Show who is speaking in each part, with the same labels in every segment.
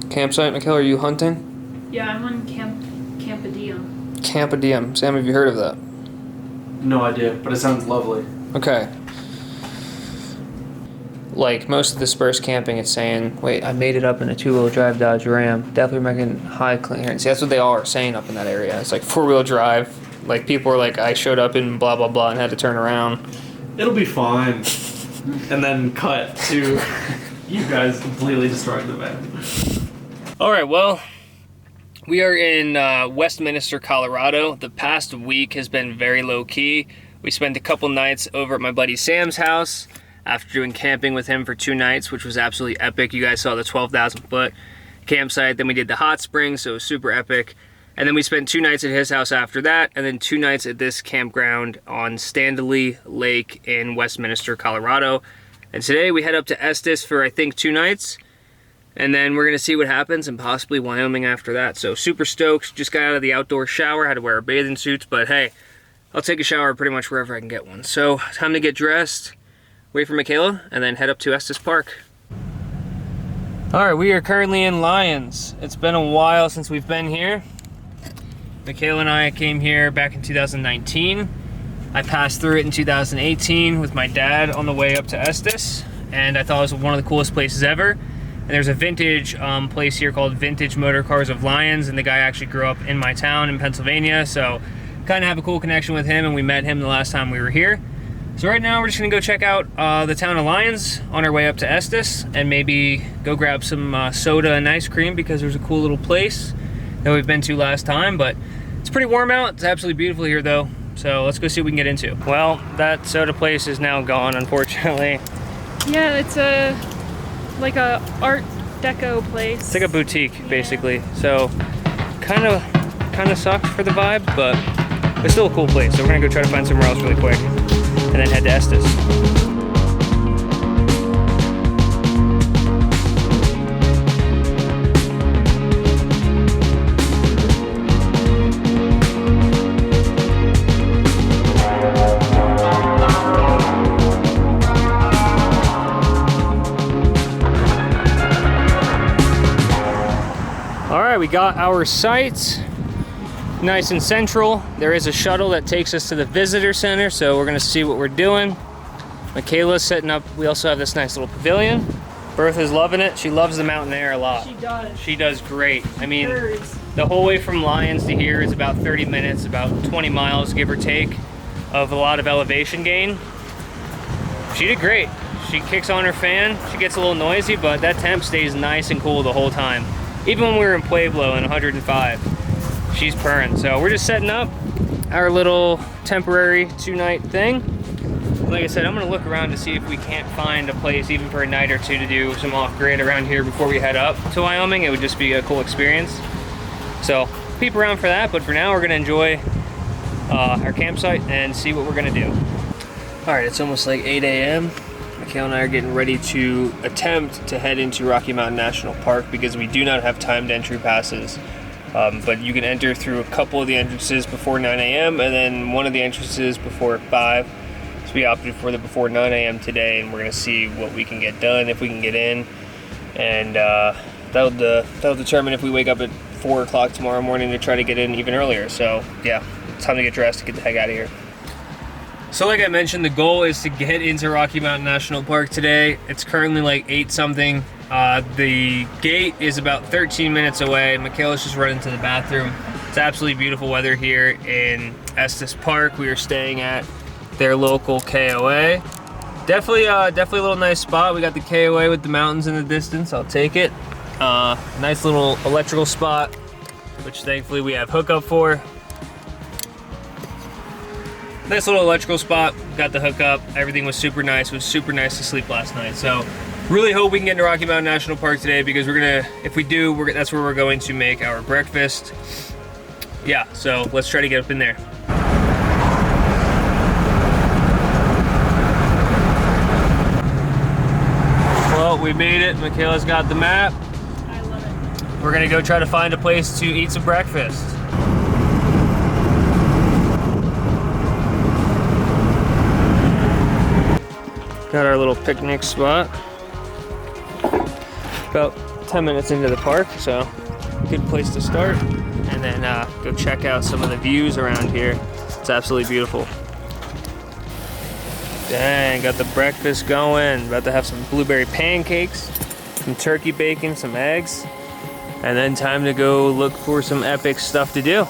Speaker 1: Campsite, Michaela, are you hunting?
Speaker 2: Yeah, I'm on Campa Diem.
Speaker 1: Campa Diem. Sam, have you heard of that?
Speaker 3: No idea, but it sounds lovely.
Speaker 1: Okay. Like most of the dispersed camping, it's saying, wait, I made it up in a 2-wheel drive Dodge Ram. Definitely making high clearance. See, that's what they all are saying up in that area. It's like 4-wheel drive. Like people are like, I showed up in blah, blah, blah and had to turn around.
Speaker 3: It'll be fine. And then cut to you guys completely destroying the van.
Speaker 1: All right, well, we are in Westminster, Colorado. The past week has been very low-key. We spent a couple nights over at my buddy Sam's house after doing camping with him for 2 nights, which was absolutely epic. You guys saw the 12,000-foot campsite. Then we did the hot springs, so it was super epic. And then we spent 2 nights at his house after that, and then 2 nights at this campground on Standley Lake in Westminster, Colorado. And today we head up to Estes for, I think, 2 nights. And then we're gonna see what happens and possibly Wyoming after that. So super stoked, just got out of the outdoor shower, had to wear our bathing suits, but hey, I'll take a shower pretty much wherever I can get one. So time to get dressed, wait for Michaela, and then head up to Estes Park. All right, we are currently in Lyons. It's been a while since we've been here. Michaela and I came here back in 2019. I passed through it in 2018 with my dad on the way up to Estes, and I thought it was one of the coolest places ever. And there's a vintage place here called Vintage Motor Cars of Lyons, and the guy actually grew up in my town in Pennsylvania, so kind of have a cool connection with him, and we met him the last time we were here. So right now we're just gonna go check out the town of Lyons on our way up to Estes, and maybe go grab some soda and ice cream because there's a cool little place that we've been to last time, but it's pretty warm out. It's absolutely beautiful here though, so let's go see what we can get into. Well, that soda place is now gone, unfortunately.
Speaker 2: Yeah, it's like a art deco place.
Speaker 1: It's like a boutique, basically. So kind of sucked for the vibe, but it's still a cool place. So we're gonna go try to find somewhere else really quick and then head to Estes. We got our site nice and central. There is a shuttle that takes us to the visitor center, so we're gonna see what we're doing. Michaela's setting up. We also have this nice little pavilion. Bertha's loving it. She loves the mountain air a lot.
Speaker 2: She does.
Speaker 1: She does great. I mean, the whole way from Lyons to here is about 30 minutes, about 20 miles, give or take, of a lot of elevation gain. She did great. She kicks on her fan. She gets a little noisy, but that temp stays nice and cool the whole time. Even when we were in Pueblo in 105, she's purring. So we're just setting up our little temporary 2-night thing. Like I said, I'm gonna look around to see if we can't find a place even for a night or 2 to do some off-grid around here before we head up to Wyoming. It would just be a cool experience. So peep around for that, but for now we're gonna enjoy our campsite and see what we're gonna do. All right, it's almost like 8 a.m. Mikhail and I are getting ready to attempt to head into Rocky Mountain National Park because we do not have timed entry passes. But you can enter through a couple of the entrances before 9 a.m. and then one of the entrances before 5. So we opted for the before 9 a.m. today, and we're gonna see what we can get done, if we can get in. And that'll determine if we wake up at 4 o'clock tomorrow morning to try to get in even earlier. So yeah, it's time to get dressed to get the heck out of here. So like I mentioned, the goal is to get into Rocky Mountain National Park today. It's currently like 8 something. The gate is about 13 minutes away. Michaela's just running to the bathroom. It's absolutely beautiful weather here in Estes Park. We are staying at their local KOA. Definitely a little nice spot. We got the KOA with the mountains in the distance. I'll take it. Nice little electrical spot, which thankfully we have hookup for. Nice little electrical spot, got the hookup. Everything was super nice. It was super nice to sleep last night. So really hope we can get into Rocky Mountain National Park today because we're gonna, if we do, that's where we're going to make our breakfast. Yeah, so let's try to get up in there. Well, we made it. Michaela's got the map.
Speaker 2: I love it.
Speaker 1: We're gonna go try to find a place to eat some breakfast. Got our little picnic spot. About 10 minutes into the park, so good place to start. And then go check out some of the views around here. It's absolutely beautiful. Dang, got the breakfast going. About to have some blueberry pancakes, some turkey bacon, some eggs, and then time to go look for some epic stuff to do.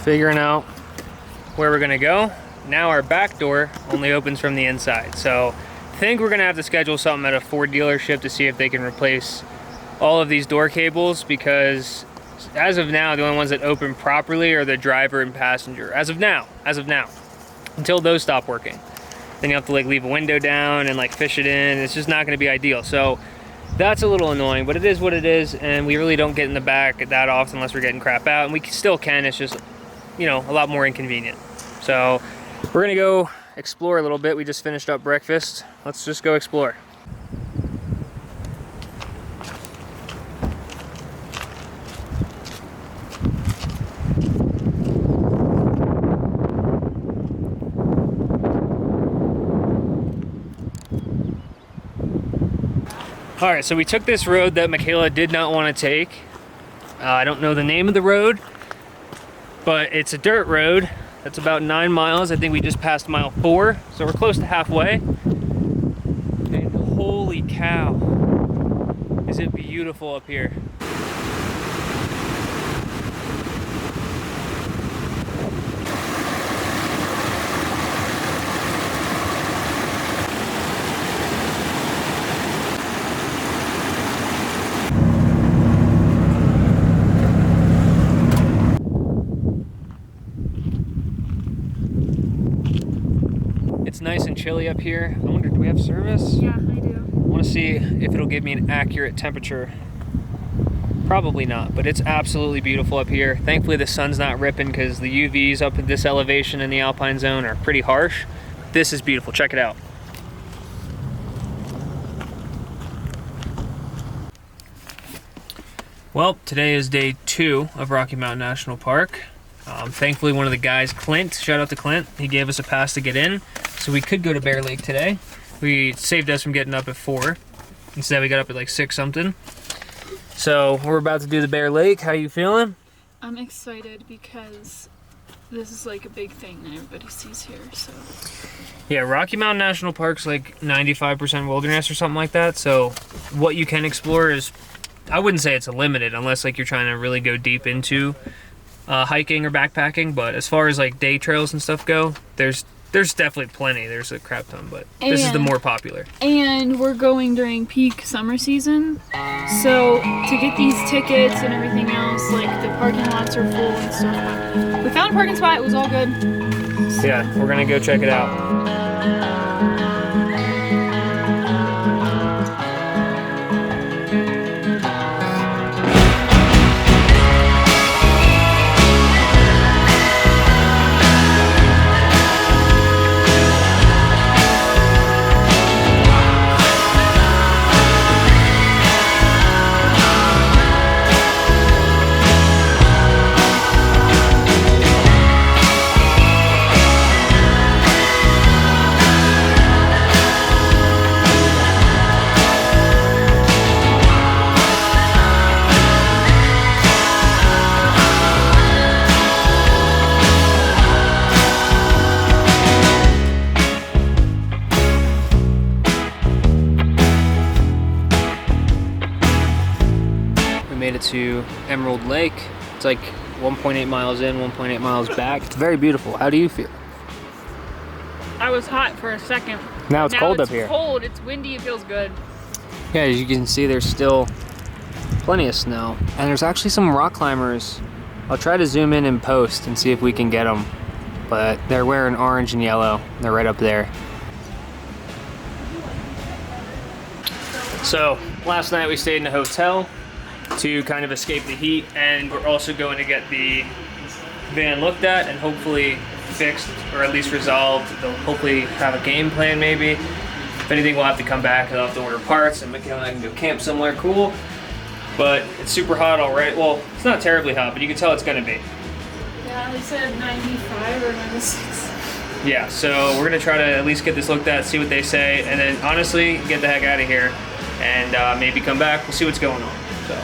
Speaker 1: Figuring out where we're gonna go. Now our back door only opens from the inside. So I think we're gonna have to schedule something at a Ford dealership to see if they can replace all of these door cables, because as of now, the only ones that open properly are the driver and passenger. As of now. Until those stop working. Then you have to like leave a window down and like fish it in. It's just not gonna be ideal. So that's a little annoying, but it is what it is, and we really don't get in the back that often unless we're getting crap out, and we still can, it's just, you know, a lot more inconvenient. So we're gonna go explore a little bit. We just finished up breakfast. Let's just go explore. All right, so we took this road that Michaela did not want to take. I don't know the name of the road, but it's a dirt road. That's about 9 miles. I think we just passed mile 4, so we're close to halfway. And holy cow, is it beautiful up here. It's nice and chilly up here. I wonder, do we have service?
Speaker 2: Yeah, I do.
Speaker 1: I want to see if it'll give me an accurate temperature. Probably not, but it's absolutely beautiful up here. Thankfully the sun's not ripping because the UVs up at this elevation in the Alpine zone are pretty harsh. This is beautiful, check it out. Well, today is day 2 of Rocky Mountain National Park. Thankfully one of the guys, Clint, shout out to Clint, he gave us a pass to get in, so we could go to Bear Lake today. We saved us from getting up at 4. Instead we got up at like 6 something. So we're about to do the Bear Lake. How you feeling?
Speaker 2: I'm excited because this is like a big thing that everybody sees here, so.
Speaker 1: Yeah, Rocky Mountain National Park's like 95% wilderness or something like that, so what you can explore is, I wouldn't say it's limited unless like you're trying to really go deep into hiking or backpacking, but as far as like day trails and stuff go, there's definitely plenty. There's a crap ton, but this is the more popular.
Speaker 2: And we're going during peak summer season, so to get these tickets and everything else, like the parking lots are full and stuff. We found a parking spot, it was all good. So.
Speaker 1: Yeah, we're gonna go check it out. Made it to Emerald Lake. It's like 1.8 miles in, 1.8 miles back. It's very beautiful. How do you feel?
Speaker 2: I was hot for a second.
Speaker 1: Now it's cold up here.
Speaker 2: It's cold, it's windy, it feels good.
Speaker 1: Yeah, as you can see, there's still plenty of snow. And there's actually some rock climbers. I'll try to zoom in and post and see if we can get them. But they're wearing orange and yellow. They're right up there. So, last night we stayed in a hotel to kind of escape the heat, and we're also going to get the van looked at and hopefully fixed, or at least resolved. They'll hopefully have a game plan maybe. If anything, we'll have to come back and I'll have to order parts, and Michaela and I can go camp somewhere cool. but it's super hot already. Well, it's not terribly hot, but you can tell it's gonna be.
Speaker 2: Yeah, they said 95 or 96.
Speaker 1: Yeah, so we're gonna try to at least get this looked at, see what they say, and then honestly, get the heck out of here, and maybe come back. We'll see what's going on. So.